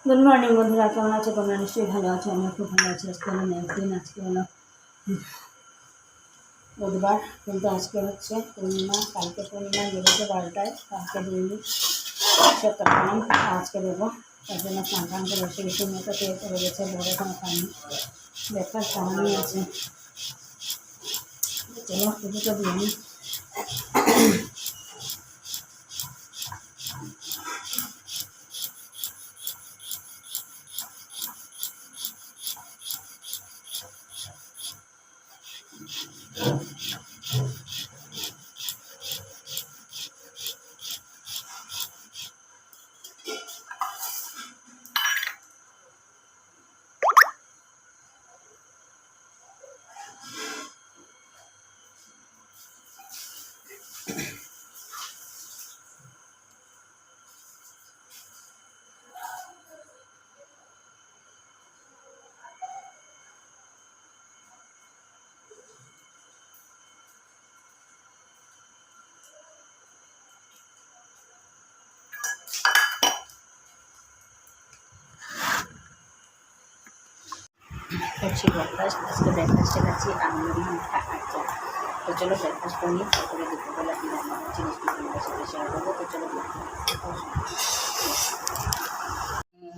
Good morning বন্ধুরা, কেমন আছো? তোমরা নিশ্চয়ই ভালো আছো। আমি খুব ভালো আছি। আজকে হলো নেক্সট দিন, আজকে হলো বুধবার, কিন্তু আজকে হচ্ছে পূর্ণিমা। কালকে পূর্ণিমা বেরোতে 12টায়, কালকে দিইনি সপ্তাহ আজকে দেবো। তার জন্য স্নান টান করে এসে বেশি মেয়েটা পেয়ে করে গেছে, বড় এখনো খাইনি, ব্রেকফাস্ট বানানোই আছে। চলো পুজোটা দিয়ে নিই। করছি ব্রেকফাস্ট। আজকে ব্রেকফাস্টে খাচ্ছি আলু মাখা আর চা। তো চলো ব্রেকফাস্ট করে নিই, তারপরে দুপুরবেলা কী রান্না করছি নিশ্চয়ই তোমাদের সাথে শেয়ার করবো। তো চলো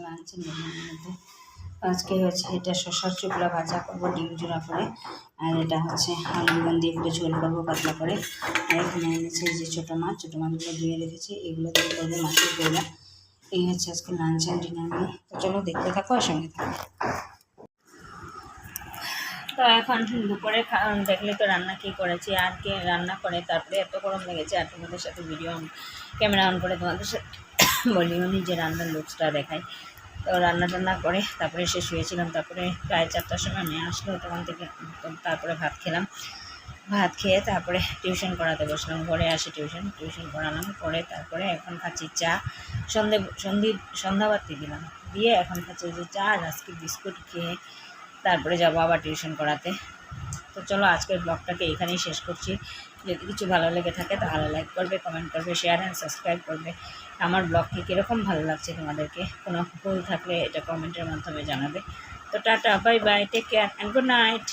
লাঞ্চের মেনুর মধ্যে আজকে হচ্ছে এটা শসার চুপড়া ভাজা করবো ডিম জোড়া করে, আর এটা হচ্ছে আলু বেগুন দিয়ে একটু ঝোল করবো পাতলা করে। আর এখানে এনেছে যে ছোটো মাছগুলো ধুয়ে রেখেছি, এগুলো দিয়ে করবো মাছের গোলা। এই হচ্ছে আজকে লাঞ্চ অ্যান্ড ডিনার মেনু। তো চলো দেখতে থাকো আর সঙ্গে থাকো। তো এখন দুপুরে দেখলে তো রান্না কী করেছি, আর কে রান্না করে, তারপরে এত গরম লেগেছে। আর তোমাদের সাথে ভিডিও ক্যামেরা অন করে তোমাদের সাথে বলিও নি যে রান্নার লুকসটা দেখায়। তো রান্না টান্না করে তারপরে এসে শুয়েছিলাম। তারপরে প্রায় 4টার সময় মেয়ে আসলো, তখন থেকে তারপরে ভাত খেলাম। ভাত খেয়ে তারপরে টিউশন করাতে বসলাম। ঘরে আসে টিউশন করালাম, করে তারপরে এখন খাচ্ছি চা। সন্ধ্যাবাতি দিলাম, দিয়ে এখন খাচ্ছি যে চা আর আজকে বিস্কুট খেয়ে তারপরে যাবো আবার টিউশন করাতে। তো চলো আজকের ব্লগটাকে এখানেই শেষ করছি। যদি কিছু ভালো লেগে থাকে তাহলে লাইক করবে, কমেন্ট করবে, শেয়ার অ্যান্ড সাবস্ক্রাইব করবে। আমার ব্লগটি কীরকম ভালো লাগছে তোমাদেরকে, কোনো ভুল থাকলে এটা কমেন্টের মাধ্যমে জানাবে। তো tata, bye bye, take care and good night.